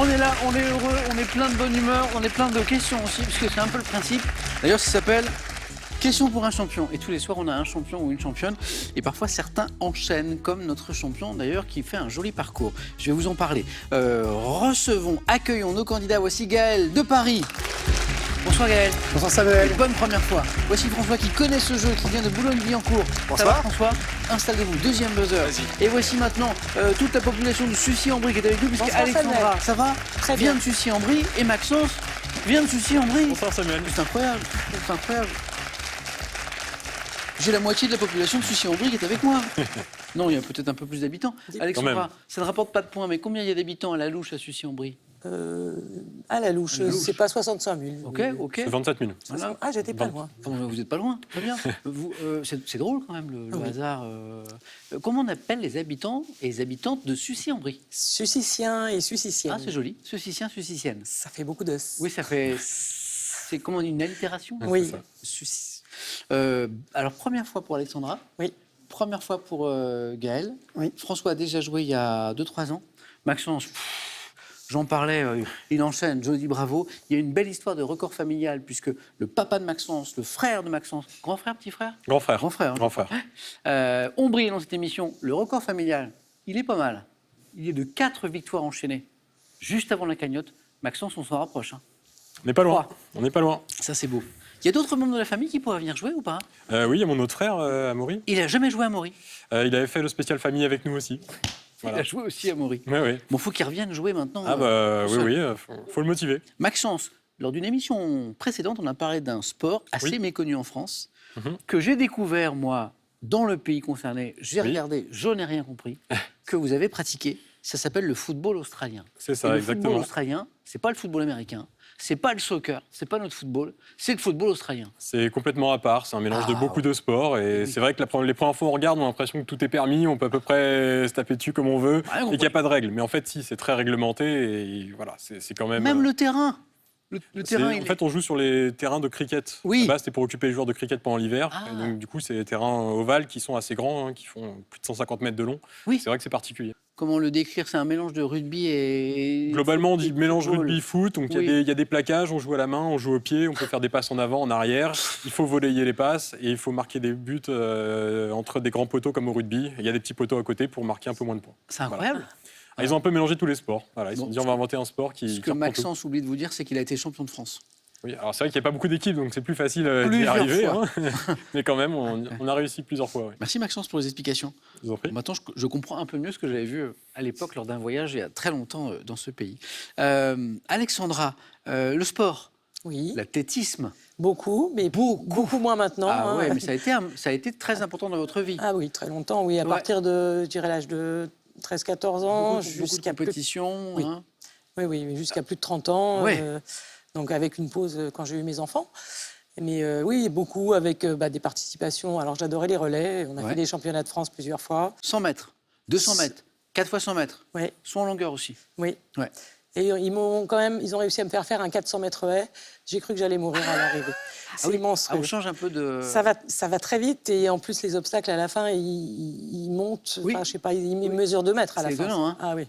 On est là, on est heureux, on est plein de bonne humeur, on est plein de questions aussi, parce que c'est un peu le principe. D'ailleurs, ça s'appelle Question pour un champion. Et tous les soirs, on a un champion ou une championne. Et parfois, certains enchaînent, comme notre champion d'ailleurs, qui fait un joli parcours. Je vais vous en parler. Accueillons nos candidats. Voici Gaël de Paris. Bonsoir Gaël. Bonsoir Samuel. Bonne première fois. Voici François qui connaît ce jeu, qui vient de Boulogne-Billancourt. Bonsoir. Ça va François? Installez-vous, deuxième buzzer. Et voici maintenant toute la population de Sucy-en-Brie qui est avec nous, puisque Bonsoir, Alexandra, Samuel. ça va? Très vient bien. de Sucy-en-Brie et Maxence vient de Sucy-en-Brie. Bonsoir Samuel. C'est incroyable, c'est incroyable. J'ai la moitié de la population de Sucy-en-Brie qui est avec moi. Non, il y a peut-être un peu plus d'habitants. Alexandra, ça ne rapporte pas de points, mais combien il y a d'habitants à la louche à Sucy-en-Brie? À la louche, c'est pas 65 000. Ok, ok. C'est 27 000. Voilà. Ah, j'étais pas loin. Vous n'êtes pas loin, très bien. C'est drôle quand même, le hasard. Comment on appelle les habitants et les habitantes de Sucy-en-Brie? Suciciens et suciciennes. Ah, c'est joli. Sucicien, Sucicienne. Ça fait beaucoup de... Oui, ça fait... C'est comment, une allitération? Oui. Alors, première fois pour Alexandra. Oui. Première fois pour Gaël. Oui. François a déjà joué il y a 2-3 ans. Maxence, j'en parlais, il enchaîne, je dis bravo. Il y a une belle histoire de record familial, puisque le papa de Maxence, le frère de Maxence, grand frère, petit frère? Grand frère. Grand frère. Grand frère. On brille dans cette émission. Le record familial, il est pas mal. Il est de 4 victoires enchaînées. Juste avant la cagnotte, Maxence, on s'en rapproche. Hein. On n'est pas loin. 3. On n'est pas loin. Ça, c'est beau. Il y a d'autres membres de la famille qui pourraient venir jouer ou pas? Oui, il y a mon autre frère, Amaury. Il n'a jamais joué à Maury. Il avait fait le spécial famille avec nous aussi. Voilà. Il a joué aussi à Maury. Oui, oui. Bon, faut qu'il revienne jouer maintenant. Ah bah oui, faut le motiver. Maxence, lors d'une émission précédente, on a parlé d'un sport assez méconnu en France, que j'ai découvert, moi, dans le pays concerné. J'ai regardé, je n'ai rien compris, que vous avez pratiqué. Ça s'appelle le football australien. C'est ça, le exactement. football australien, c'est pas le football américain, c'est pas le soccer, c'est pas notre football, c'est le football australien. C'est complètement à part, c'est un mélange de beaucoup de sports. Et c'est vrai que les premières fois on regarde, on a l'impression que tout est permis, on peut à peu près se taper dessus comme on veut, et qu'il n'y a pas de règles. Mais en fait, si, c'est très réglementé, et voilà, c'est quand même... Même le terrain. Le terrain, En fait, on joue sur les terrains de cricket. Oui. Là-bas, c'était pour occuper les joueurs de cricket pendant l'hiver. Ah. Et donc, du coup, c'est des terrains ovales qui sont assez grands, qui font plus de 150 mètres de long. Oui. C'est vrai que c'est particulier. Comment le décrire? C'est un mélange de rugby et... Globalement, on dit mélange football. rugby-foot. Donc, Oui. il y a des plaquages, on joue à la main, on joue au pied, on peut faire des passes en avant, en arrière. Il faut voleyer les passes et il faut marquer des buts entre des grands poteaux comme au rugby. Il y a des petits poteaux à côté pour marquer un peu moins de points. C'est incroyable. Voilà. Ils ont un peu mélangé tous les sports. Voilà, ils se sont dit, on va inventer un sport qui... Ce que reprend tout. Maxence oublie de vous dire, c'est qu'il a été champion de France. Oui, alors c'est vrai qu'il n'y a pas beaucoup d'équipes, donc c'est plus facile d'y Plusieurs arriver. fois. Hein. Mais quand même, on a réussi plusieurs fois. Ouais. Merci Maxence pour les explications. Je vous en prie. Maintenant, je comprends un peu mieux ce que j'avais vu à l'époque lors d'un voyage il y a très longtemps dans ce pays. Alexandra, le sport, Oui, l'athlétisme. beaucoup, mais beaucoup moins maintenant. Ah hein. ouais, mais ça a été très important dans votre vie. Ah oui, très longtemps, oui. À partir de, je dirais, l'âge de 13-14 ans, beaucoup de jusqu'à plus... compétitions. Oui. Hein. Oui, mais jusqu'à plus de 30 ans. Ouais. Donc avec une pause quand j'ai eu mes enfants. Mais oui, beaucoup avec des participations. Alors j'adorais les relais. On a fait des championnats de France plusieurs fois. 100 mètres, 200 mètres, 4 fois 100 mètres. Ouais. Soit en longueur aussi. Oui. Ouais. Et ils ont réussi à me faire un 400 mètres haie. J'ai cru que j'allais mourir à l'arrivée. C'est monstrueux. on change un peu de... Ça va très vite et en plus les obstacles à la fin ils montent. Oui. Enfin, je sais pas, ils mesurent 2 mètres à la C'est fin. étonnant, hein. Ah oui.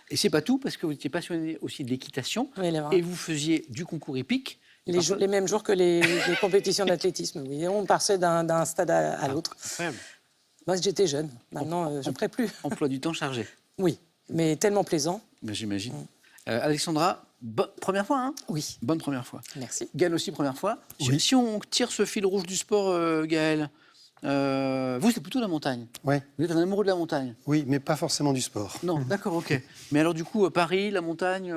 Et c'est pas tout, parce que vous étiez passionné aussi de l'équitation. Oui, là, voilà. Et vous faisiez du concours hippique. Les mêmes jours que les compétitions d'athlétisme. Oui, on passait d'un stade à l'autre. Incroyable. Moi, j'étais jeune. Maintenant, je ne ferai plus. Emploi du temps chargé. Oui, mais tellement plaisant. Ben, j'imagine. Alexandra, première fois, hein? Oui, Bonne première fois. merci. Gaël aussi, première fois. Oui. Si on tire ce fil rouge du sport, Gaël, vous, c'est plutôt la montagne. Ouais. Vous êtes un amoureux de la montagne. Oui, mais pas forcément du sport. Non, d'accord, ok. Mais alors, du coup, Paris, la montagne...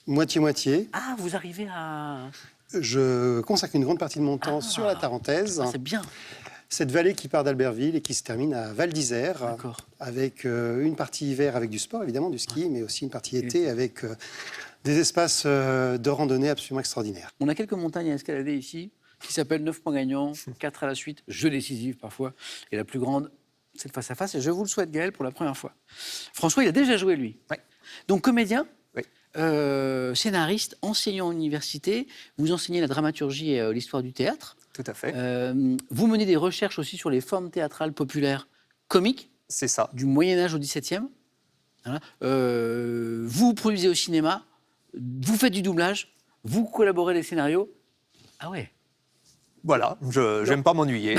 Moitié-moitié. Ah, vous arrivez à... Je consacre une grande partie de mon temps sur la Tarentaise, Ah, c'est bien. cette vallée qui part d'Albertville et qui se termine à Val d'Isère, D'accord. avec une partie hiver avec du sport, évidemment, du ski, mais aussi une partie été avec des espaces de randonnée absolument extraordinaires. On a quelques montagnes à escalader ici, qui s'appellent 9 points gagnants, 4 à la suite, jeu décisif parfois. Et la plus grande, c'est le face-à-face. Et je vous le souhaite, Gaël, pour la première fois. François, il a déjà joué, lui. Oui. Donc, comédien, Oui. scénariste, enseignant en université. Vous enseignez la dramaturgie et l'histoire du théâtre. Tout à fait. Vous menez des recherches aussi sur les formes théâtrales populaires comiques C'est ça. du Moyen-Âge au XVIIe. Voilà. Vous produisez au cinéma, vous faites du doublage, vous collaborez les scénarios. Ah ouais. Voilà, je n'aime pas m'ennuyer.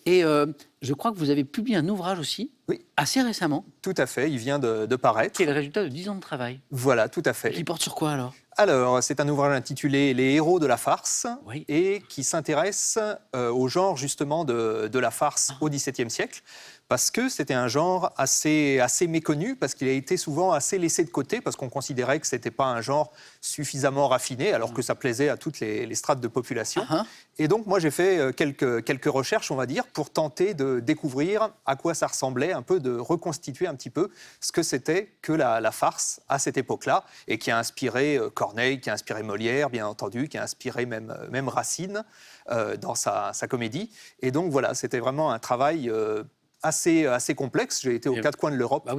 Et je crois que vous avez publié un ouvrage aussi, Oui. assez récemment, Tout à fait, il vient de paraître. qui est le résultat de 10 ans de travail. Voilà, tout à fait. Qui porte sur quoi alors? Alors, c'est un ouvrage intitulé Les héros de la farce, Oui. et qui s'intéresse au genre justement de la farce au XVIIe siècle, parce que c'était un genre assez méconnu, parce qu'il a été souvent assez laissé de côté, parce qu'on considérait que ce n'était pas un genre suffisamment raffiné, alors que ça plaisait à toutes les strates de population. Et donc, moi, j'ai fait quelques recherches, on va dire, pour tenter de découvrir à quoi ça ressemblait, un peu de reconstituer un petit peu ce que c'était que la farce à cette époque-là, et qui a inspiré Corneille, qui a inspiré Molière, bien entendu, qui a inspiré même Racine dans sa comédie. Et donc, voilà, c'était vraiment un travail assez complexe. J'ai été aux quatre coins de l'Europe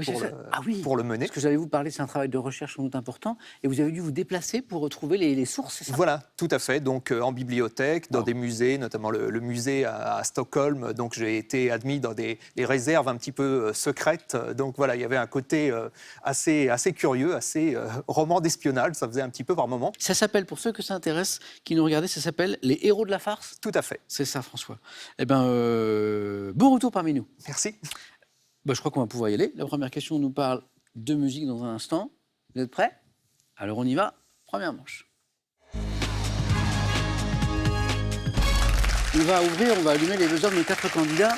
pour le mener. Ce que j'allais vous parler, c'est un travail de recherche sans doute important. Et vous avez dû vous déplacer pour retrouver les sources, c'est ça? Voilà, tout à fait. Donc en bibliothèque, dans des musées, notamment le musée à Stockholm. Donc j'ai été admis dans des réserves un petit peu secrètes. Donc voilà, il y avait un côté assez curieux, assez roman d'espionnage. Ça faisait un petit peu par moment. Ça s'appelle, pour ceux que ça intéresse, qui nous regardaient, ça s'appelle Les héros de la farce? Tout à fait. C'est ça, François. Eh bien, bon retour parmi nous. Merci. Je crois qu'on va pouvoir y aller. La première question nous parle de musique dans un instant. Vous êtes prêts? Alors on y va. Première manche. On va ouvrir, on va allumer les buzzers de nos 4 candidats.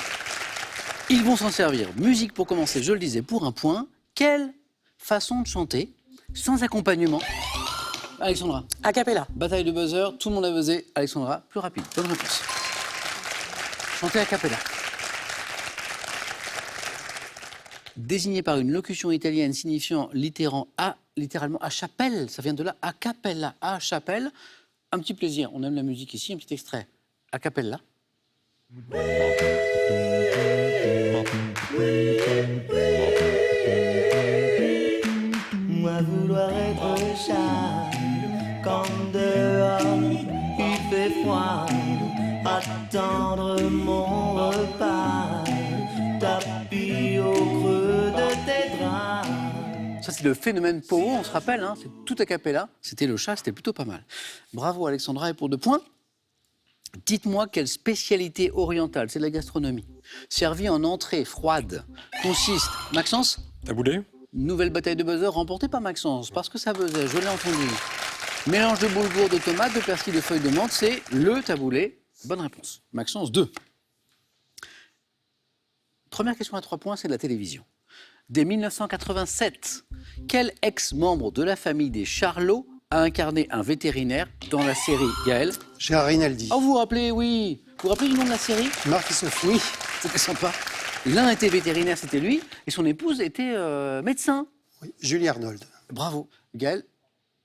Ils vont s'en servir. Musique pour commencer, je le disais, pour un point. Quelle façon de chanter sans accompagnement? Alexandra. A cappella. Bataille de buzzer, tout le monde a buzzé. Alexandra, plus rapide. Bonne réponse. Chanter a cappella. Désigné par une locution italienne signifiant littéralement à chapelle, ça vient de là, a cappella, à chapelle. Un petit plaisir, on aime la musique ici, un petit extrait. A cappella. Moi vouloir être chat, quand dehors il fait froid, attendre mon repas, tapis au creux de tes draps. Ça, c'est le phénomène Pogo, on se rappelle, hein, c'est tout a cappella. C'était le chat, c'était plutôt pas mal. Bravo Alexandra, et pour 2 points, dites-moi quelle spécialité orientale, c'est de la gastronomie, servie en entrée froide, consiste, Maxence? Taboulé. Nouvelle bataille de buzzer remportée par Maxence, parce que ça buzzait, je l'ai entendu. Mélange de boulgour, de tomates, de persil, de feuilles de menthe, c'est le taboulé. Bonne réponse. Maxence, 2. Première question à 3 points, c'est de la télévision. Dès 1987, quel ex-membre de la famille des Charlot a incarné un vétérinaire dans la série Gaël? Gérard Rinaldi. Oh, vous vous rappelez, oui. Vous vous rappelez du nom de la série? Marc et Sophie. Oui, c'était sympa. L'un était vétérinaire, c'était lui, et son épouse était médecin. Oui, Julie Arnold. Bravo. Gaël,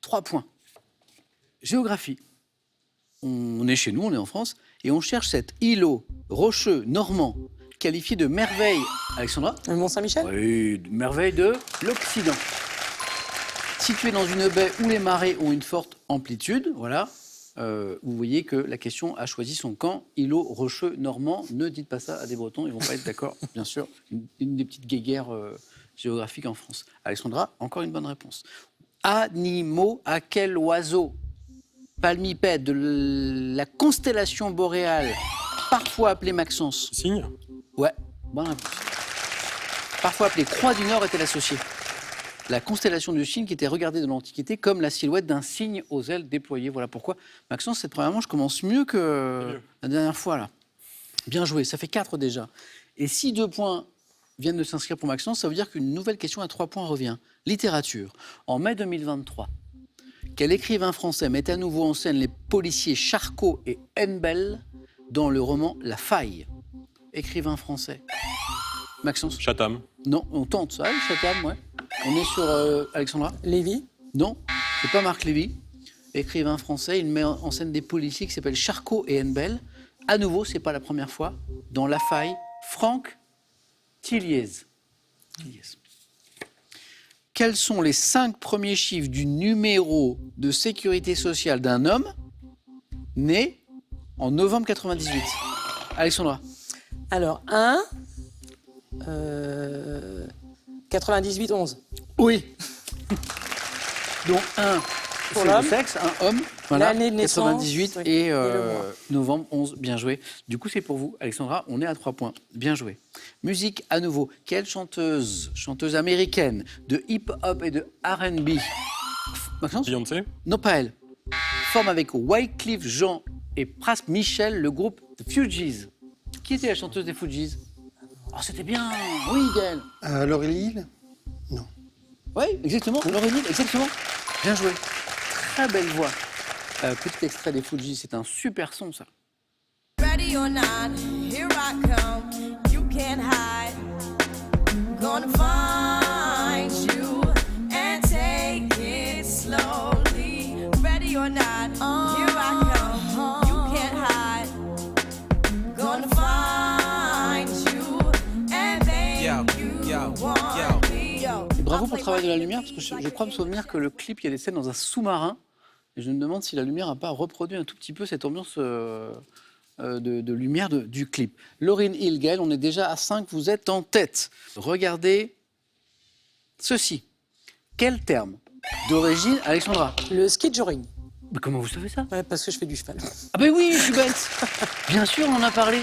3 points. Géographie. On est chez nous, on est en France, et on cherche cet îlot rocheux normand qualifié de merveille. Alexandra? Le Mont-Saint-Michel? Oui, de merveille de l'Occident. Situé dans une baie où les marées ont une forte amplitude, voilà. Vous voyez que la question a choisi son camp, îlot rocheux normand. Ne dites pas ça à des Bretons, ils vont pas être d'accord, bien sûr. Une des petites guéguerres géographiques en France. Alexandra, encore une bonne réponse. Animaux, à quel oiseau palmipède de la constellation boréale, parfois appelé Maxence? Cygne. Ouais, bonne réponse. Parfois appelé Croix du Nord, est-elle associée? La constellation du cygne qui était regardée dans l'Antiquité comme la silhouette d'un cygne aux ailes déployées. Voilà pourquoi, Maxence, cette première manche commence mieux que la dernière fois. Là. Bien joué, ça fait 4 déjà. Et si 2 points viennent de s'inscrire pour Maxence, ça veut dire qu'une nouvelle question à 3 points revient. Littérature. En mai 2023, quel écrivain français met à nouveau en scène les policiers Charcot et Henbel dans le roman La Faille? Écrivain français. Maxence? Chatham. Non, on tente ça, Chatham, ouais. On est sur Alexandra? Lévy? Non, c'est pas Marc Lévy. Écrivain français, il met en scène des policiers qui s'appellent Charcot et Henbel. À nouveau, c'est pas la première fois, dans La Faille, Franck Tilliez. Quels sont les 5 premiers chiffres du numéro de sécurité sociale d'un homme né en novembre 98? Alexandra? Alors, 1, 98-11. Oui. Donc un Pour c'est le l'homme. sexe, un homme. Voilà, L'année de naissance, 98 oui, et le mois. novembre 11. Bien joué. Du coup, c'est pour vous, Alexandra. On est à 3 points. Bien joué. Musique à nouveau. Quelle chanteuse américaine de hip-hop et de R&B Maxence Beyoncé. Non, pas elle. Forme avec Wyclef Jean et Pras Michel le groupe The Fugees. Qui était la chanteuse des Fugees? Oh, c'était bien. Oui, Gaël. Laurie Hill? Non. Oui, exactement. Laurie Hill, exactement. Bien joué. Très belle voix. Petit extrait des Fugees, c'est un super son, ça. Ready or not, here I come. You can't hide. Gonna find you and take it slowly. Ready or not, here I come. You can't hide. Gonna find you and make you want me. Et bravo pour le travail de la lumière, parce que je crois me souvenir que le clip, il y a des scènes dans un sous-marin. Et je me demande si la lumière n'a pas reproduit un tout petit peu cette ambiance de lumière du clip. Lauryn Hill, Gaël, on est déjà à 5, vous êtes en tête. Regardez ceci. Quel terme d'origine, Alexandra? Le ski de joring. Mais comment vous savez ça? Ouais, parce que je fais du cheval. Ah ben oui, je suis bête. Bien sûr, on en a parlé.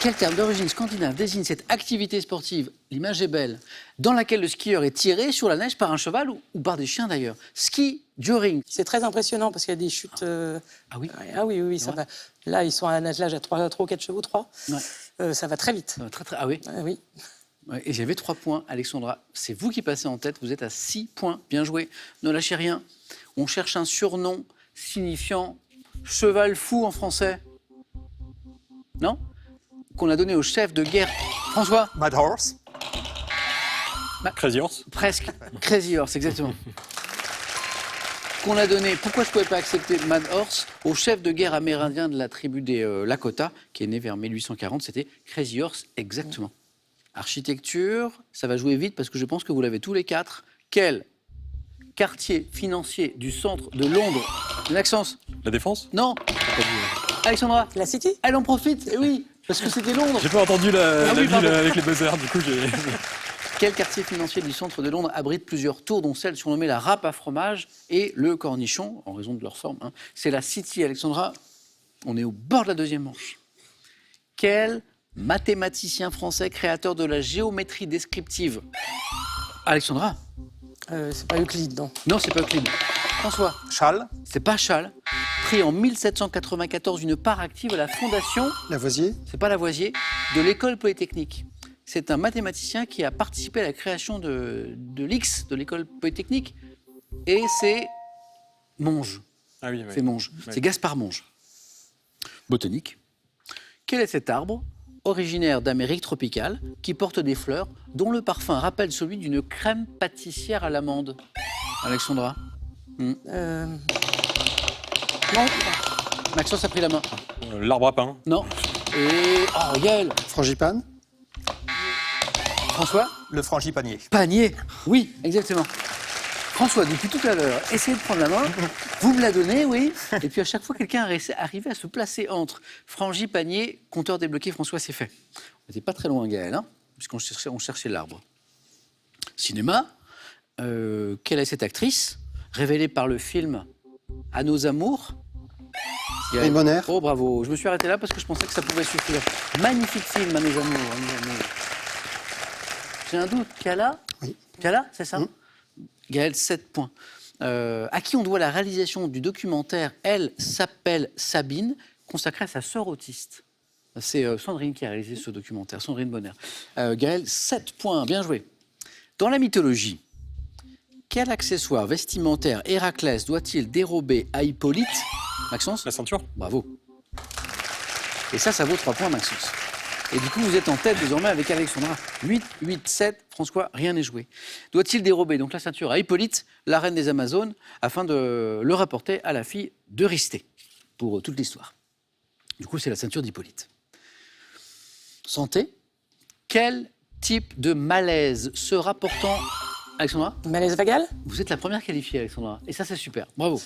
Quel terme d'origine scandinave désigne cette activité sportive, l'image est belle, dans laquelle le skieur est tiré sur la neige par un cheval ou par des chiens d'ailleurs? Ski joring. C'est très impressionnant parce qu'il y a des chutes. Ah oui? Ah oui, ça va. Là, ils sont à un attelage à 3 ou 4 chevaux, 3. Ouais. Ça va très vite. Ah oui. Ah oui. Ouais, et j'avais 3 points, Alexandra. C'est vous qui passez en tête, vous êtes à 6 points. Bien joué. Ne lâchez rien. On cherche un surnom signifiant cheval fou en français. Non? Qu'on a donné au chef de guerre. François? Mad Horse. Crazy Horse. Presque. Crazy Horse, exactement. Qu'on a donné, pourquoi je ne pouvais pas accepter Mad Horse, au chef de guerre amérindien de la tribu des Lakota, qui est né vers 1840, c'était Crazy Horse, exactement. Architecture, ça va jouer vite parce que je pense que vous l'avez tous les 4. Quel quartier financier du centre de Londres? Maxence? La Défense. Non. Alexandra? La City? Elle en profite, eh oui, parce que c'était Londres. J'ai pas entendu la oui, ville pardon. avec les buzzers, du coup j'ai... Quel quartier financier du centre de Londres abrite plusieurs tours, dont celle surnommée la râpe à fromage et le cornichon, en raison de leur forme, hein. C'est la City, Alexandra. On est au bord de la deuxième manche. Quel mathématicien français créateur de la géométrie descriptive? Alexandra? C'est pas Euclide, non. Non, c'est pas Euclide. François? Châle. C'est pas Châle. Pris en 1794 une part active à la fondation, Lavoisier? c'est pas Lavoisier, de l'école polytechnique. C'est un mathématicien qui a participé à la création de l'X, de l'école polytechnique, et c'est Monge. Ah oui, C'est Monge. Ouais. C'est Gaspard Monge. Botanique. Quel est cet arbre, originaire d'Amérique tropicale, qui porte des fleurs dont le parfum rappelle celui d'une crème pâtissière à l'amande? Alexandra? Non. Maxence a pris la main. L'arbre à pain. Non. Et... Oh, Gaël. Frangipane? François? Le frangipanier. Panier. Oui, exactement. François, depuis tout à l'heure, essayez de prendre la main. Vous me la donnez, oui. Et puis à chaque fois, quelqu'un arrivait à se placer entre frangipanier, compteur débloqué. François, c'est fait. On n'était pas très loin, Gaël, hein, puisqu'on cherchait l'arbre. Cinéma. Quelle est cette actrice, révélée par le film À nos amours? Jane Bonner? Oh, bravo. Je me suis arrêté là parce que je pensais que ça pouvait suffire. Magnifique film, À nos amours. À nos amours. J'ai un doute. Kala? Oui. Kala, c'est ça? Gaël, 7 points. À qui on doit la réalisation du documentaire Elle s'appelle Sabine, consacré à sa sœur autiste? C'est Sandrine qui a réalisé ce documentaire, Sandrine Bonner. Gaël, 7 points, bien joué. Dans la mythologie, quel accessoire vestimentaire Héraclès doit-il dérober à Hippolyte? Maxence? La ceinture. Bravo. Et ça vaut 3 points, Maxence. Et du coup, vous êtes en tête désormais avec Alexandra. 8, 7, François, rien n'est joué. Doit-il dérober donc la ceinture à Hippolyte, la reine des Amazones, afin de le rapporter à la fille d'Eurysthée, pour toute l'histoire? Du coup, c'est la ceinture d'Hippolyte. Santé. Quel type de malaise se rapportant... Alexandra? Malaise vagal? Vous êtes la première qualifiée, Alexandra. Et ça, c'est super. Bravo.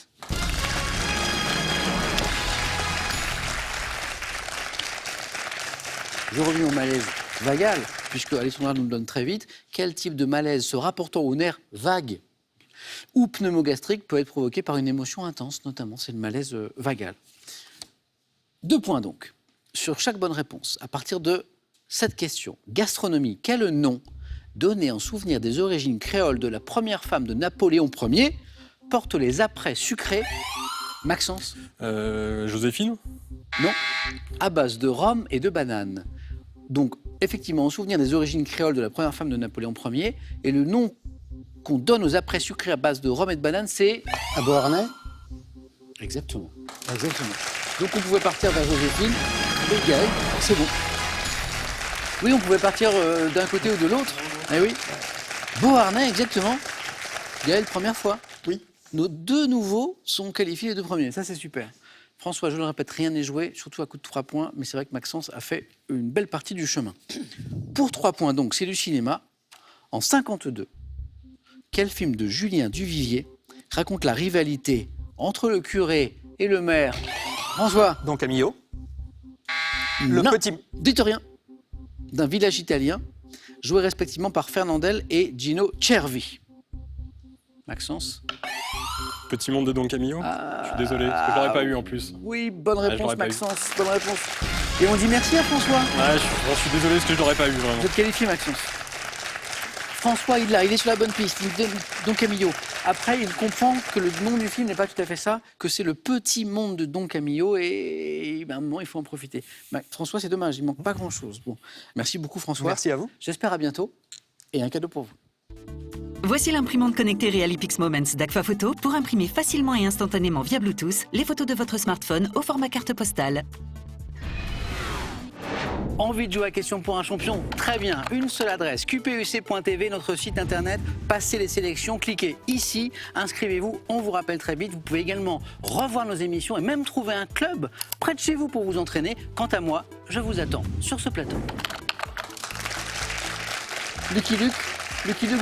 Je reviens au malaise. vagal, puisque Alexandra nous le donne très vite. Quel type de malaise se rapportant au nerf vague ou pneumogastrique peut être provoqué par une émotion intense, notamment c'est le malaise vagal. 2 points donc, sur chaque bonne réponse, à partir de cette question. Gastronomie, quel nom donné en souvenir des origines créoles de la première femme de Napoléon Ier porte les apprêts sucrés? Maxence? Joséphine? Non, à base de rhum et de banane. Donc, effectivement, en souvenir des origines créoles de la première femme de Napoléon Ier, et le nom qu'on donne aux apprêts sucrés à base de rhum et de banane, c'est... À Beauharnais? Exactement. Donc on pouvait partir vers Joséphine, et Gaël, c'est bon. Oui, on pouvait partir d'un côté ou de l'autre. Eh oui. Beauharnais, exactement. Gaël, première fois. Oui. Nos 2 nouveaux sont qualifiés les 2 premiers. Ça, c'est super. François, je le répète, rien n'est joué, surtout à coup de 3 points. Mais c'est vrai que Maxence a fait une belle partie du chemin. Pour 3 points, donc, c'est du cinéma. En 52, quel film de Julien Duvivier raconte la rivalité entre le curé et le maire? François? Don Camillo. Non. Le petit... Dites rien. D'un village italien, joué respectivement par Fernandel et Gino Cervi. Maxence? Petit monde de Don Camillo? Je suis désolé, parce que je l'aurais pas eu en plus. Oui, bonne je réponse l'aurais pas eu. Maxence, bonne réponse. Et on dit merci à François. Ouais, je suis désolé, parce que je l'aurais pas eu vraiment. Vous êtes qualifié Maxence. François, il est sur la bonne piste, il dit Don Camillo. Après, il comprend que le nom du film n'est pas tout à fait ça, que c'est le petit monde de Don Camillo et à un moment, il faut en profiter. François, c'est dommage, il manque pas grand-chose. Bon. Merci beaucoup François. Merci à vous. J'espère à bientôt et un cadeau pour vous. Voici l'imprimante connectée Realipix Moments d'Agfa Photo pour imprimer facilement et instantanément via Bluetooth les photos de votre smartphone au format carte postale. Envie de jouer à question pour un champion? Très bien, une seule adresse, qpuc.tv, notre site internet, passez les sélections, cliquez ici, inscrivez-vous, on vous rappelle très vite. Vous pouvez également revoir nos émissions et même trouver un club près de chez vous pour vous entraîner. Quant à moi, je vous attends sur ce plateau. Lucky Luke,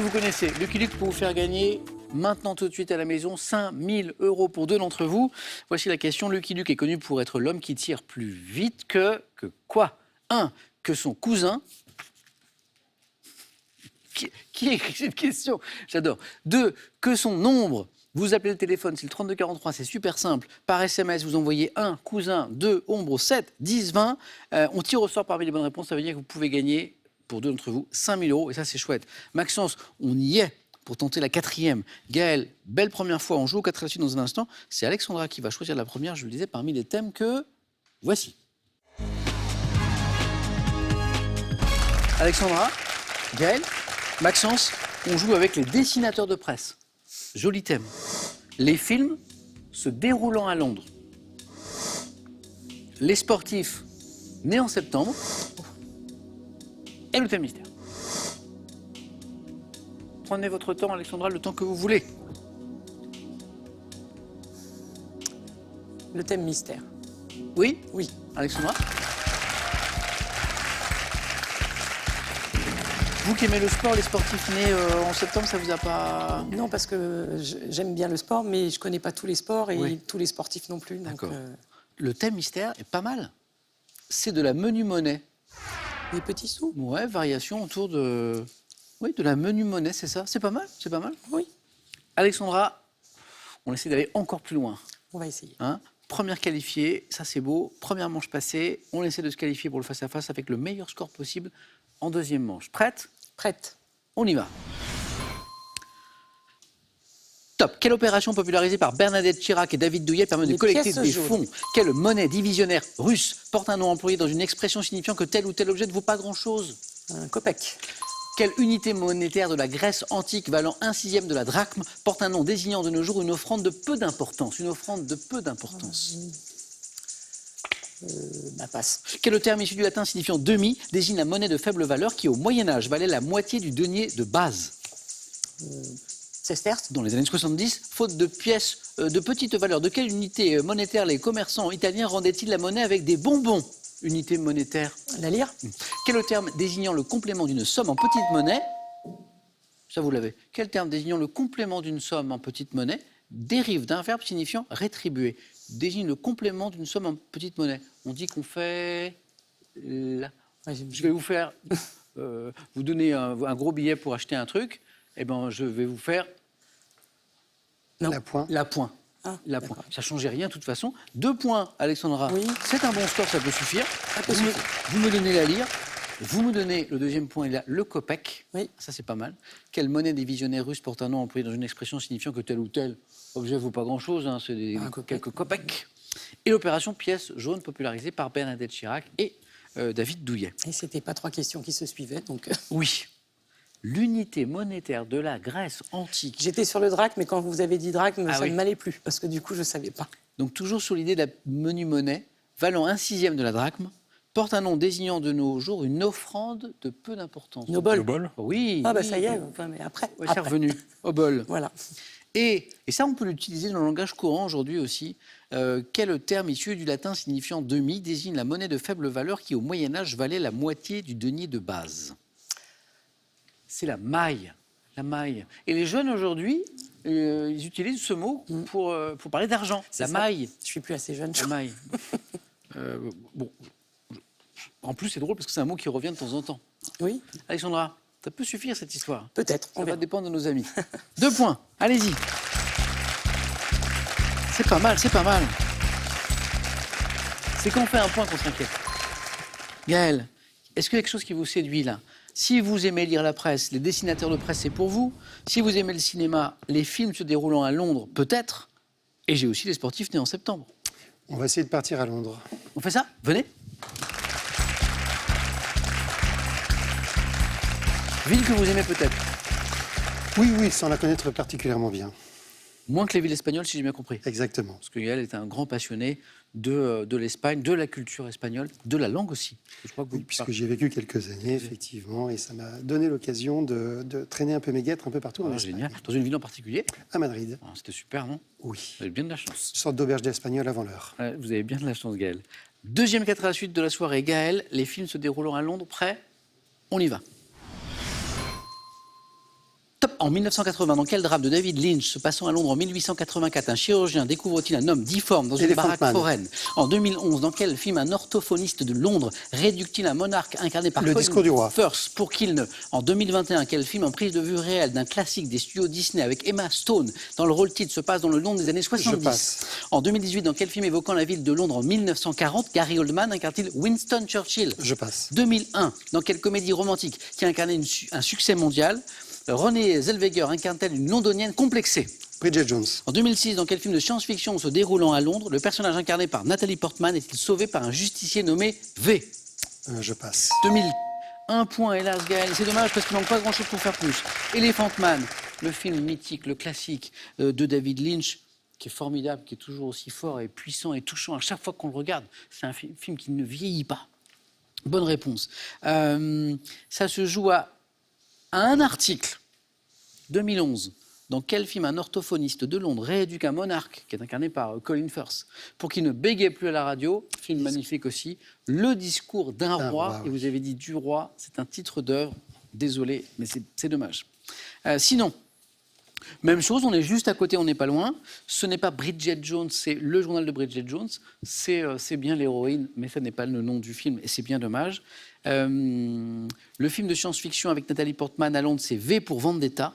vous connaissez. Lucky Luke pour vous faire gagner maintenant tout de suite à la maison 5 000 € pour 2 d'entre vous. Voici la question. Lucky Luke est connu pour être l'homme qui tire plus vite que quoi? 1, que son cousin. Qui a écrit cette question? J'adore. 2, que son nombre. Vous appelez le téléphone, c'est le 3243, c'est super simple. Par SMS, vous envoyez 1, cousin, 2, ombre, 7, 10, 20. On tire au sort parmi les bonnes réponses. Ça veut dire que vous pouvez gagner, pour 2 d'entre vous, 5 000 €. Et ça, c'est chouette. Maxence, on y est pour tenter la 4e. Gaël, belle première fois. On joue aux 4 à la suite dans un instant. C'est Alexandra qui va choisir la première, je le disais, parmi les thèmes que voici. Alexandra, Gaël, Maxence, on joue avec les dessinateurs de presse. Joli thème. Les films se déroulant à Londres. Les sportifs nés en septembre. Et le thème mystère. Prenez votre temps, Alexandra, le temps que vous voulez. Le thème mystère. Oui? Oui. Alexandra? Vous qui aimez le sport, les sportifs nés en septembre, ça vous a pas... Non, parce que j'aime bien le sport, mais je connais pas tous les sports et Oui. tous les sportifs non plus. D'accord. Le thème mystère est pas mal. C'est de la menu monnaie. Des petits sous. Ouais, variation autour de... Oui, de la menu monnaie, c'est ça. C'est pas mal, c'est pas mal. Oui. Alexandra, on essaie d'aller encore plus loin. On va essayer. Hein, première qualifiée, ça c'est beau. Première manche passée, on essaie de se qualifier pour le face-à-face avec le meilleur score possible en 2e manche. Prête? Prête. On y va. Top. Quelle opération popularisée par Bernadette Chirac et David Douillet permet de Les collecter pièces des jaunes. fonds? Quelle monnaie divisionnaire russe porte un nom employé dans une expression signifiant que tel ou tel objet ne vaut pas grand-chose? Un copec. Quelle unité monétaire de la Grèce antique valant 1/6 de la drachme porte un nom désignant de nos jours une offrande de peu d'importance? Une offrande de peu d'importance. Passe. Quel terme issu du latin signifiant demi désigne la monnaie de faible valeur qui, au Moyen-Âge, valait la moitié du denier de base? Sesterces. Dans les années 70, faute de pièces de petite valeur, de quelle unité monétaire les commerçants italiens rendaient-ils la monnaie avec des bonbons? Unité monétaire. La lyre. Quel terme désignant le complément d'une somme en petite monnaie? Ça, vous l'avez. Quel terme désignant le complément d'une somme en petite monnaie dérive d'un verbe signifiant rétribuer? Désigne le complément d'une somme en petite monnaie. On dit qu'on fait... Ouais, Je vais vous faire, vous donner un gros billet pour acheter un truc, eh ben, je vais vous faire Non. La pointe. la pointe. Ah, La pointe. d'accord. Ça ne changeait rien de toute façon. 2 points, Alexandra. Oui. C'est un bon score, ça peut suffire. peut Vous me, suffire. vous me donnez la lire. Vous me donnez le deuxième point, il y a le kopek. Oui. Ça, c'est pas mal. Quelle monnaie des visionnaires russes porte un nom employé dans une expression signifiant que tel ou tel objet vaut pas grand-chose, hein, c'est Un kopek. quelques kopeks. Et l'opération pièce jaune popularisée par Bernadette Chirac et David Douillet. Et c'était pas 3 questions qui se suivaient, donc Oui. L'unité monétaire de la Grèce antique. j'étais sur le drachme, mais quand vous avez dit drachme, Ah ça oui. ne m'allait plus, parce que du coup, je savais pas. Donc toujours sur l'idée de la menu monnaie, valant 1/6 de la drachme, porte un nom désignant de nos jours une offrande de peu d'importance. Nos bols. Le bol. Oui. Ah bah oui. ça y est, enfin, mais après. Ouais, c'est après. revenu au bol. Voilà. Et ça, on peut l'utiliser dans le langage courant aujourd'hui aussi. Quel terme issu du latin signifiant demi désigne la monnaie de faible valeur qui, au Moyen-Âge, valait la moitié du denier de base? C'est la maille. La maille. Et les jeunes aujourd'hui, ils utilisent ce mot pour parler d'argent. C'est La ça. maille. Je suis plus assez jeune. je La crois. maille. Bon. En plus, c'est drôle parce que c'est un mot qui revient de temps en temps. Oui, Alexandra, ça peut suffire cette histoire. peut-être. Ça on va verra. dépendre de nos amis. 2 points, allez-y. C'est pas mal, c'est pas mal. C'est quand on fait un point qu'on s'inquiète. Gaël, est-ce qu'il y a quelque chose qui vous séduit là? Si vous aimez lire la presse, les dessinateurs de presse, c'est pour vous. Si vous aimez le cinéma, les films se déroulant à Londres, peut-être. Et j'ai aussi les sportifs nés en septembre. On va essayer de partir à Londres. On fait ça? Venez. Ville que vous aimez peut-être. Oui, sans la connaître particulièrement bien. Moins que les villes espagnoles, si j'ai bien compris. Exactement. Parce que Gaël est un grand passionné de l'Espagne, de la culture espagnole, de la langue aussi. Je crois que vous... Oui, puisque j'y ai vécu quelques années, effectivement, et ça m'a donné l'occasion de traîner un peu mes guêtres un peu partout en Ah, Espagne. génial. Dans une ville en particulier? À Madrid, Ah, c'était super, non? oui. Vous avez bien de la chance. Une sorte d'auberge d'espagnol avant l'heure. Ouais, vous avez bien de la chance, Gaël. Deuxième 4 à la suite de la soirée. Gaël, les films se déroulant à Londres, prêt? On y va. Top. En 1980, dans quel drame de David Lynch se passant à Londres en 1884, un chirurgien découvre-t-il un homme difforme dans une Elephant baraque Man. foraine? En 2011, dans quel film un orthophoniste de Londres réduit-il un monarque incarné par Le Colin Discours du roi. Firth pour qu'il ne? En 2021, quel film en prise de vue réelle d'un classique des studios Disney avec Emma Stone dans le rôle titre se passe dans le Londres des années 70? passe. En 2018, dans quel film évoquant la ville de Londres en 1940, Gary Oldman incarne-t-il Winston Churchill? Je passe. 2001, dans quelle comédie romantique qui a incarné un succès mondial, Renée Zellweger incarne-t-elle une londonienne complexée? Bridget Jones. En 2006, dans quel film de science-fiction se déroulant à Londres, le personnage incarné par Nathalie Portman est-il sauvé par un justicier nommé V? Je passe. 2001 point, hélas, Gaël. C'est dommage parce qu'il manque pas grand-chose pour faire plus. Elephant Man, le film mythique, le classique de David Lynch, qui est formidable, qui est toujours aussi fort et puissant et touchant à chaque fois qu'on le regarde. C'est un film qui ne vieillit pas. Bonne réponse. Ça se joue à un article. 2011. Dans quel film un orthophoniste de Londres rééduque un monarque, qui est incarné par Colin Firth, pour qu'il ne bégaye plus à la radio? Film magnifique aussi. Le discours d'un roi. Et oui. vous avez dit du roi. C'est un titre d'œuvre. Désolé, mais c'est dommage. Sinon, même chose, on est juste à côté, on n'est pas loin. Ce n'est pas Bridget Jones, c'est le journal de Bridget Jones. C'est bien l'héroïne, mais ce n'est pas le nom du film, et c'est bien dommage. Le film de science-fiction avec Nathalie Portman à Londres, c'est V pour Vendetta.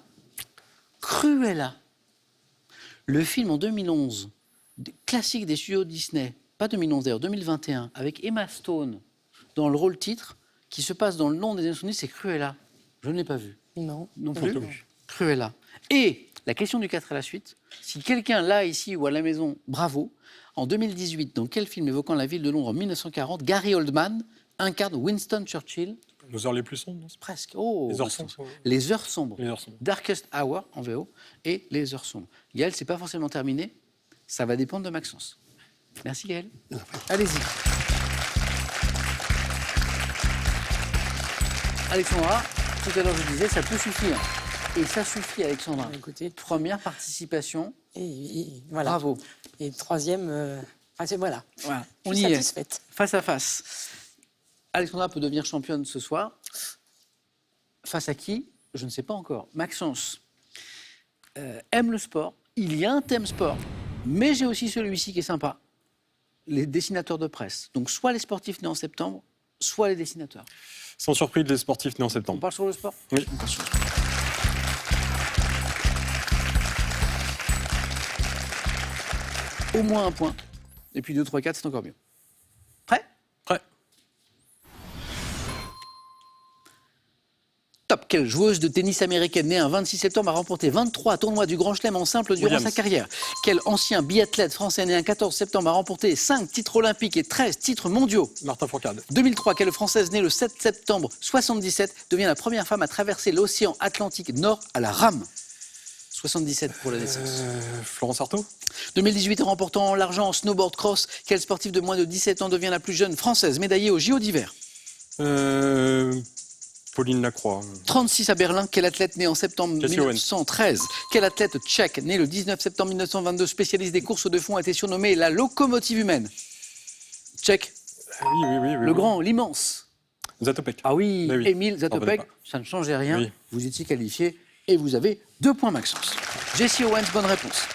Cruella. Le film en 2011, classique des studios Disney, pas 2011 d'ailleurs, 2021, avec Emma Stone dans le rôle titre, qui se passe dans le nom des années 70, c'est Cruella. Je ne l'ai pas vu. Non. Non plus. Cruella. Et la question du 4 à la suite, si quelqu'un là, ici ou à la maison, bravo, en 2018, dans quel film évoquant la ville de Londres en 1940, Gary Oldman incarne Winston Churchill? Nos heures les plus sombres, non? Presque. Oh, Les heures sombres. Les heures sombres. Les heures sombres. Darkest Hour en VO et Les heures sombres. Gaël, c'est pas forcément terminé. Ça va dépendre de Maxence. Merci Gaël. Allez-y. Alexandra, tout à l'heure je disais, ça peut suffire. Et ça suffit, Alexandra. Écoutez. Première participation. Et voilà. Bravo. Et troisième, voilà. Voilà. Je On suis y est. satisfaite. Face à face. Alexandra peut devenir championne ce soir. Face à qui? Je ne sais pas encore. Maxence aime le sport. Il y a un thème sport. Mais j'ai aussi celui-ci qui est sympa. Les dessinateurs de presse. Donc soit les sportifs nés en septembre, soit les dessinateurs. Sans surprise, les sportifs nés en On septembre. parle sur le sport? Oui. On parle sur le sport. Au moins un point. Et puis 2, 3, 4, c'est encore mieux. Prêt? Prêt. Top. Quelle joueuse de tennis américaine née un 26 septembre a remporté 23 tournois du Grand Chelem en simple durant Williams. sa carrière? Quel ancien biathlète français né un 14 septembre a remporté 5 titres olympiques et 13 titres mondiaux? Martin Fourcade. 2003, quelle Française née le 7 septembre 77 devient la première femme à traverser l'océan Atlantique Nord à la rame? 77 pour la naissance. Florence Artaud. 2018, en remportant l'argent en snowboard cross, quelle sportive de moins de 17 ans devient la plus jeune française médaillée aux JO d'hiver? Pauline Lacroix. 36 à Berlin, quel athlète né en septembre Casey Owens. 1913? Quel athlète tchèque né le 19 septembre 1922, spécialiste des courses de fond, a été surnommé la locomotive humaine? Tchèque, Oui. le grand, l'immense. Zatopek. Ah oui, Bah oui. Émile Pardonnez Zatopek, pas. ça ne changeait rien. Oui. Vous étiez qualifié et vous avez 2 points Maxence. Jessie Owens, bonne réponse.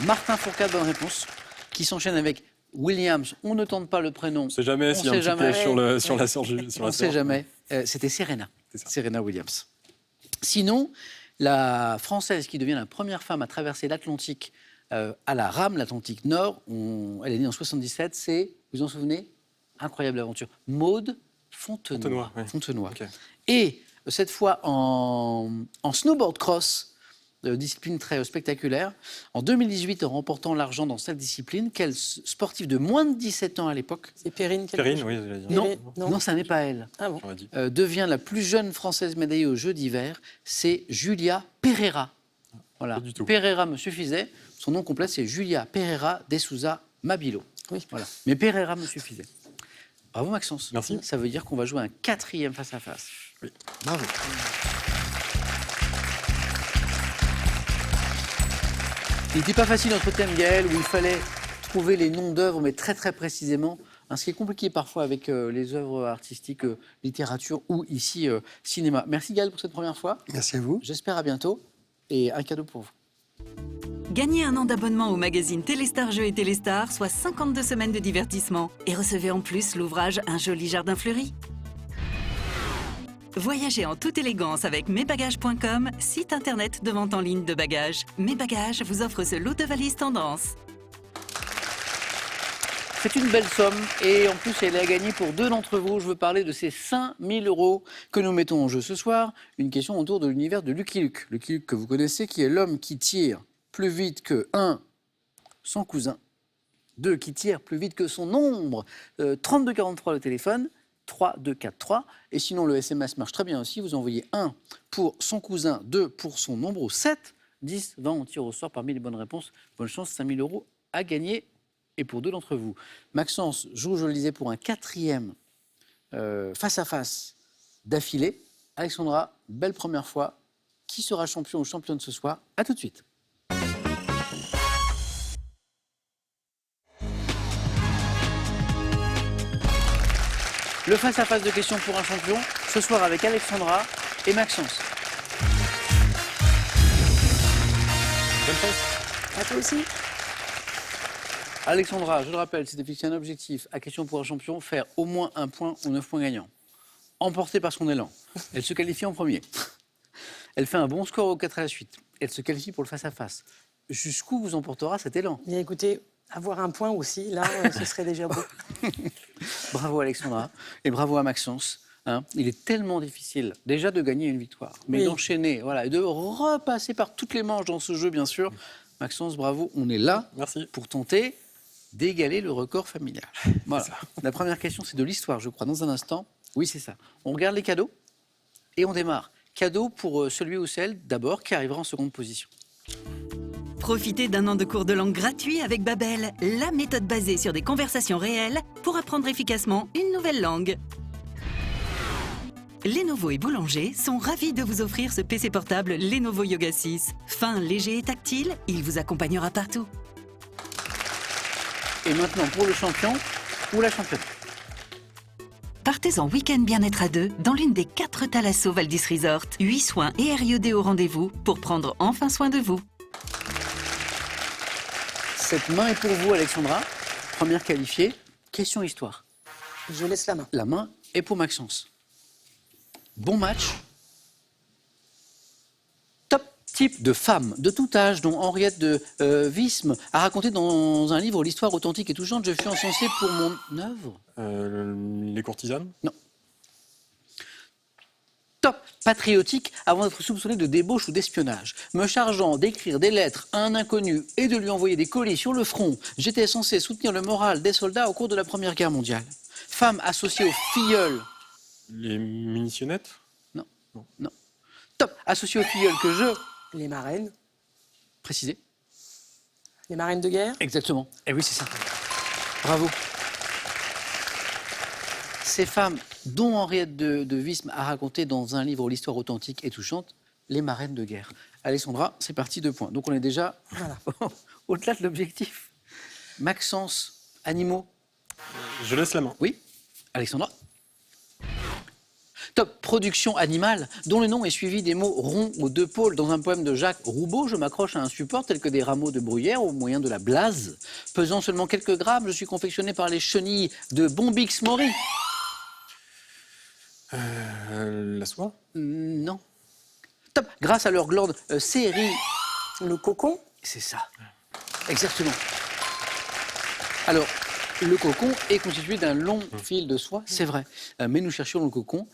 Martin Fourcade, bonne réponse. Qui s'enchaîne avec Williams. On ne tente pas le prénom. On ne sait jamais s'il y a un sait petit jamais. piège sur la sœur. On ne sait jamais. C'était Serena. C'est ça. Serena Williams. Sinon, la Française qui devient la première femme à traverser l'Atlantique à la rame, l'Atlantique Nord, elle est née en 77, c'est, vous vous en souvenez? Incroyable aventure. Maude Fontenoy. Fontenoy, oui. Ok. Et cette fois en snowboard cross, discipline très spectaculaire. En 2018, en remportant l'argent dans cette discipline, quel sportif de moins de 17 ans à l'époque? C'est Perrine. Perrine, oui, j'allais dire. Non, Non. non, ça n'est pas elle. Ah bon. J'aurais dit. Devient la plus jeune Française médaillée aux Jeux d'hiver, c'est Julia Pereira. Voilà. Pas du tout. Pereira me suffisait. Son nom complet, c'est Julia Pereira de Souza Mabilo. Oui. Voilà. Mais Pereira me suffisait. Bravo Maxence. Merci. Ça veut dire qu'on va jouer un 4e face-à-face. Oui. Bravo. Il n'était pas facile notre thème, Gaël, où il fallait trouver les noms d'œuvres, mais très très précisément. Ce qui est compliqué parfois avec les œuvres artistiques, littérature ou ici cinéma. Merci Gaël pour cette première fois. Merci à vous. J'espère à bientôt. Et un cadeau pour vous. Gagnez un an d'abonnement au magazine Téléstar Jeux et Téléstar, soit 52 semaines de divertissement. Et recevez en plus l'ouvrage Un joli jardin fleuri. Voyagez en toute élégance avec mesbagages.com, site internet de vente en ligne de bagages. Mes Bagages vous offre ce lot de valises tendance. C'est une belle somme et en plus elle est à gagner pour 2 d'entre vous. Je veux parler de ces 5 000 € que nous mettons en jeu ce soir. Une question autour de l'univers de Lucky Luke. Lucky Luke que vous connaissez, qui est l'homme qui tire plus vite que 1, son cousin, 2, qui tire plus vite que son ombre, 3243 le téléphone, 3243. Et sinon le SMS marche très bien aussi. Vous envoyez 1 pour son cousin, 2 pour son ombre, ou 7, 10, 20, on tire au sort parmi les bonnes réponses. Bonne chance, 5 000 € à gagner. Et pour 2 d'entre vous, Maxence joue, je le disais, pour un 4e face-à-face d'affilée. Alexandra, belle première fois. Qui sera champion ou championne ce soir? À tout de suite. Le face-à-face de questions pour un champion, ce soir avec Alexandra et Maxence. Bonne chance. À toi aussi. Alexandra, je le rappelle, c'était fixé un objectif à question pour un champion, faire au moins 1 point ou 9 points gagnants. Emportée par son élan. Elle se qualifie en premier. Elle fait un bon score aux 4 à la suite. Elle se qualifie pour le face-à-face. Jusqu'où vous emportera cet élan? Bien écoutez, avoir un point aussi, là, ce serait déjà beau. Bravo Alexandra et bravo à Maxence. Il est tellement difficile déjà de gagner une victoire, mais Oui. d'enchaîner, voilà, et de repasser par toutes les manches dans ce jeu, bien sûr. Maxence, bravo, on est là Merci. pour tenter d'égaler le record familial. Voilà. La première question, c'est de l'histoire, je crois, dans un instant. Oui, c'est ça. On regarde les cadeaux et on démarre. Cadeau pour celui ou celle, d'abord, qui arrivera en seconde position. Profitez d'un an de cours de langue gratuit avec Babel, la méthode basée sur des conversations réelles pour apprendre efficacement une nouvelle langue. Lenovo et Boulanger sont ravis de vous offrir ce PC portable Lenovo Yoga 6. Fin, léger et tactile, il vous accompagnera partout. Et maintenant, pour le champion ou la championne. Partez en week-end bien-être à 2 dans l'une des 4 Thalasso Valdis Resort. 8 soins et RIED au rendez-vous pour prendre enfin soin de vous. Cette main est pour vous, Alexandra. Première qualifiée. Question histoire. Je laisse la main. La main Et pour Maxence, bon match. Top type de femme de tout âge dont Henriette de Visme a raconté dans un livre l'histoire authentique et touchante. Je fus encensé pour mon œuvre. Les courtisanes? Non. Top patriotique avant d'être soupçonné de débauche ou d'espionnage. Me chargeant d'écrire des lettres à un inconnu et de lui envoyer des colis sur le front, j'étais censé soutenir le moral des soldats au cours de la Première Guerre mondiale. Femme associée aux filleuls. Les munitionnettes? Non. Top associée aux filleuls que je... Les marraines. Précisé. Les marraines de guerre. Exactement. Eh oui, c'est ça. Bravo. Ces femmes dont Henriette de Visme a raconté dans un livre l'histoire authentique et touchante, les marraines de guerre. Alexandra, c'est parti, 2 points. Donc on est déjà au-delà de l'objectif. Maxence, animaux. Je laisse la main. Oui. Alexandra. Top production animale, dont le nom est suivi des mots ronds aux 2 pôles. Dans un poème de Jacques Roubaud, je m'accroche à un support tel que des rameaux de bruyère au moyen de la blase. Pesant seulement quelques grammes, je suis confectionné par les chenilles de Bombix Mori. La soie? Non. Top. Grâce à leur glande série. Le cocon. C'est ça. Exactement. Alors, le cocon est constitué d'un long fil de soie, c'est vrai. Mais nous cherchions le cocon.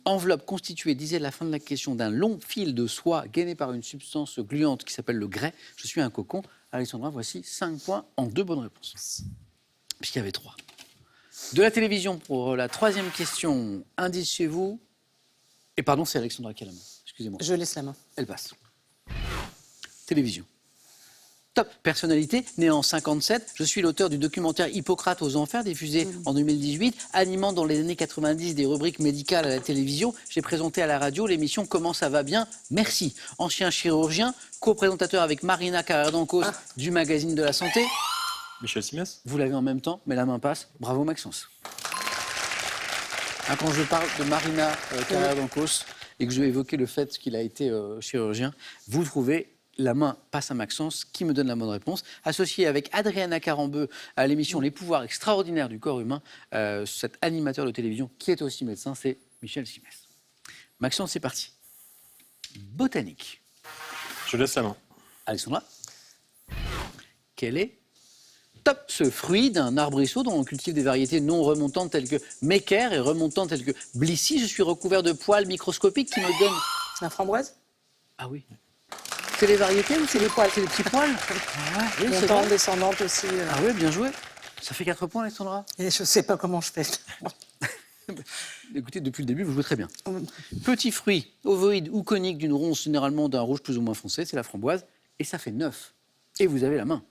Enveloppe constituée, disait la fin de la question, d'un long fil de soie gainé par une substance gluante qui s'appelle le grès. Je suis un cocon. Alexandra, voici 5 points en 2 bonnes réponses. Puisqu'il y avait 3. De la télévision pour la 3e question. Indice chez vous. Et pardon, c'est Alexandra qui a la main. Excusez-moi. Je laisse la main. Elle passe. Télévision. Top personnalité, né en 57, je suis l'auteur du documentaire Hippocrate aux enfers, diffusé en 2018, animant dans les années 90 des rubriques médicales à la télévision. J'ai présenté à la radio l'émission Comment ça va bien, merci. Ancien chirurgien, co-présentateur avec Marina Carrère-Dancos du magazine de la santé. Michel Simès? Vous l'avez en même temps, mais la main passe. Bravo Maxence. Quand je parle de Marina Carrère-Dancos et que je vais évoquer le fait qu'il a été chirurgien, vous trouvez... La main passe à Maxence, qui me donne la bonne réponse. Associé avec Adriana Carambeu à l'émission Les pouvoirs extraordinaires du corps humain, cet animateur de télévision qui est aussi médecin, c'est Michel Simès. Maxence, c'est parti. Botanique. Je laisse la main. Alexandra. Quel est top ce fruit d'un arbrisseau dont on cultive des variétés non remontantes telles que Mecker et remontantes telles que Blissy? Je suis recouvert de poils microscopiques qui me donnent... La framboise. Ah oui. C'est les variétés ou c'est les poils? C'est les petits poils. Oui, montante, descendante aussi. Ah oui, bien joué. Ça fait 4 points, Alexandra. Et je ne sais pas comment je fais. Écoutez, depuis le début, vous jouez très bien. Petit fruit, ovoïde ou conique d'une ronce, généralement d'un rouge plus ou moins foncé, c'est la framboise. Et ça fait 9. Et vous avez la main.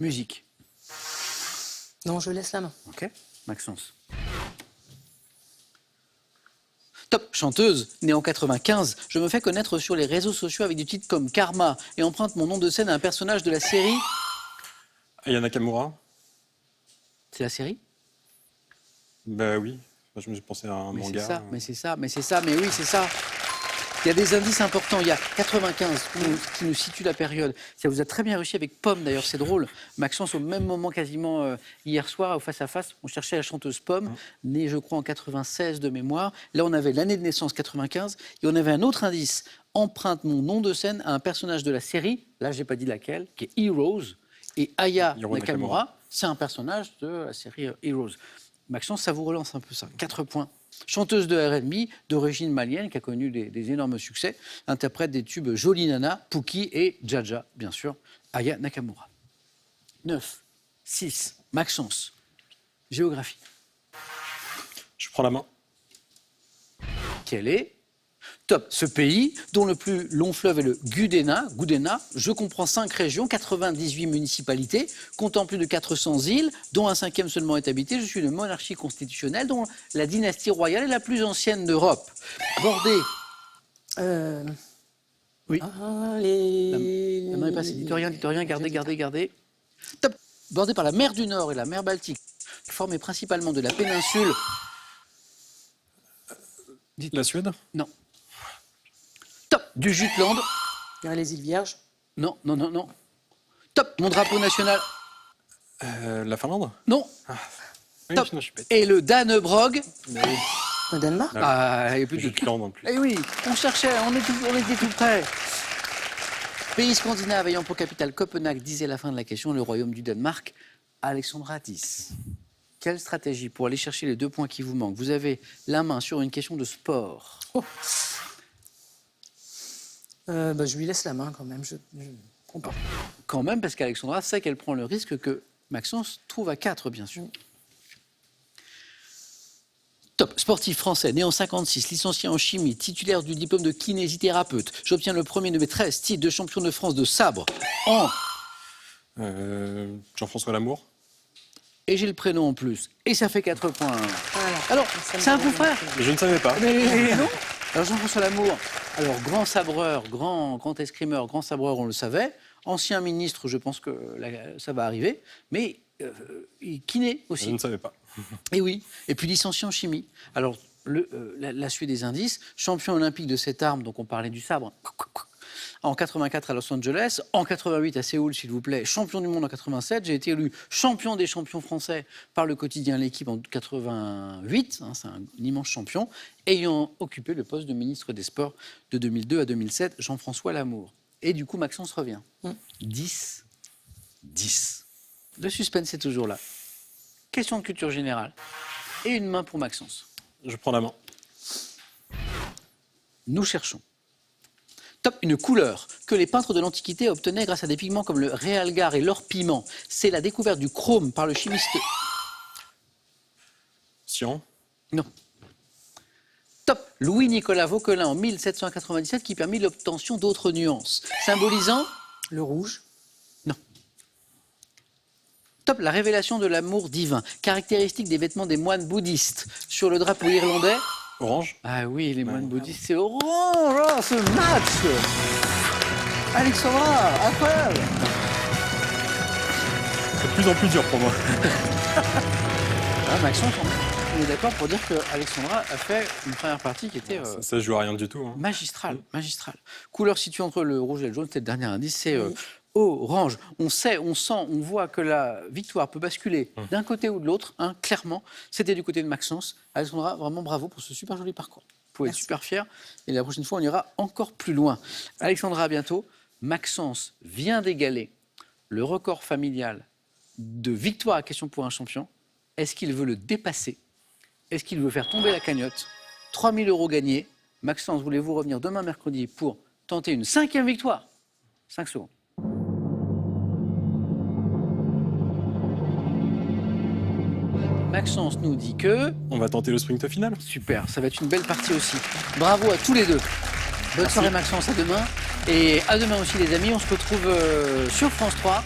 Musique. Non, je laisse la main. Ok, Maxence. Top chanteuse, née en 95, je me fais connaître sur les réseaux sociaux avec des titres comme Karma et emprunte mon nom de scène à un personnage de la série. Aya Nakamura? C'est la série? Bah oui, je me suis pensé à un manga. Mais oui, c'est ça. Il y a des indices importants. Il y a 95 qui nous situe la période. Ça vous a très bien réussi avec Pomme, d'ailleurs, c'est drôle. Maxence, au même moment, quasiment hier soir, au face-à-face, on cherchait la chanteuse Pomme, née, je crois, en 96 de mémoire. Là, on avait l'année de naissance, 95, et on avait un autre indice. Emprunte mon nom de scène à un personnage de la série, là, je n'ai pas dit laquelle, qui est Heroes. Et Aya Nakamura, c'est un personnage de la série Heroes. Maxence, ça vous relance un peu ça. 4 points. Chanteuse de R&B, d'origine malienne, qui a connu des énormes succès, interprète des tubes Jolie Nana, Pookie et Jaja, bien sûr, Aya Nakamura. 9, 6, Maxence. Géographie. Je prends la main. Quel est top ce pays dont le plus long fleuve est le Gudena. Je comprends 5 régions, 98 municipalités, comptant plus de 400 îles, dont un 5e seulement est habité. Je suis une monarchie constitutionnelle dont la dynastie royale est la plus ancienne d'Europe. Bordée. Oui. La main est passée. Dites rien, gardez. Top. Bordée par la mer du Nord et la mer Baltique, formée principalement de la péninsule. La Suède? Non. Top du Jutland. Les îles Vierges. Non. Top mon drapeau national. La Finlande? Non. Oui, Top. sinon, je suis bête. Et le Dannebrog. Au Danemark. Ah, il n'y a plus de Jutland en plus. Eh oui, on cherchait, on était tout près. Pays scandinave ayant pour capitale Copenhague, disait la fin de la question, le royaume du Danemark. Alexandra 10. Quelle stratégie pour aller chercher les 2 points qui vous manquent? Vous avez la main sur une question de sport. Je lui laisse la main quand même. Je comprends. Quand même, parce qu'Alexandra sait qu'elle prend le risque que Maxence trouve à 4, bien sûr. Top. Sportif français, né en 56, licencié en chimie, titulaire du diplôme de kinésithérapeute. J'obtiens le premier de mes 13 titres de champion de France de sabre en... Jean-François Lamour. Et j'ai le prénom en plus. Et ça fait 4 points. Voilà. Alors, c'est un coup frère. Mais je ne savais pas. Mais non. Alors Jean-François Lamour, alors grand sabreur, grand escrimeur, grand sabreur, on le savait. Ancien ministre, je pense que ça va arriver. Mais kiné aussi. Je ne savais pas. Et oui. Et puis licencié en chimie. Alors, la suite des indices. Champion olympique de cette arme, donc on parlait du sabre. En 84 à Los Angeles, en 88 à Séoul, s'il vous plaît, champion du monde en 87. J'ai été élu champion des champions français par le quotidien L'Équipe en 88. C'est un immense champion. Ayant occupé le poste de ministre des Sports de 2002 à 2007, Jean-François Lamour. Et du coup, Maxence revient. 10. Le suspense est toujours là. Question de culture générale. Et une main pour Maxence. Je prends la main. Nous cherchons. Top, une couleur que les peintres de l'Antiquité obtenaient grâce à des pigments comme le réalgar et l'or-piment. C'est la découverte du chrome par le chimiste... Cyan. Non. Top, Louis-Nicolas Vauquelin en 1797 qui permit l'obtention d'autres nuances. Symbolisant... Le rouge. Non. Top, la révélation de l'amour divin. Caractéristique des vêtements des moines bouddhistes. Sur le drapeau irlandais... Orange. Ah oui, les moines bouddhistes, c'est orange, oh, ce match. Alexandra, incroyable. C'est de plus en plus dur pour moi. Maxence, on est d'accord pour dire que Alexandra a fait une première partie qui était Ça se joue à rien du tout. magistrale. Couleur située entre le rouge et le jaune, c'est le dernier indice, c'est orange. On sait, on sent, on voit que la victoire peut basculer d'un côté ou de l'autre, clairement. C'était du côté de Maxence. Alexandra, vraiment bravo pour ce super joli parcours. Vous pouvez être super fiers. Et la prochaine fois, on ira encore plus loin. Alexandra, à bientôt. Maxence vient d'égaler le record familial de victoire à question pour un champion. Est-ce qu'il veut le dépasser? Est-ce qu'il veut faire tomber la cagnotte? 3 000 € gagnés. Maxence, voulez-vous revenir demain mercredi pour tenter une 5e victoire? 5 secondes. Maxence nous dit que... On va tenter le sprint final. Super, ça va être une belle partie aussi. Bravo à tous les deux. Bonne soirée Maxence, à demain. Et à demain aussi les amis, on se retrouve sur France 3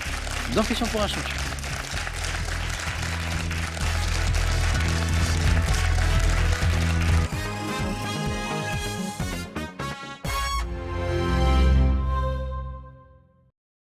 dans Question pour un champion.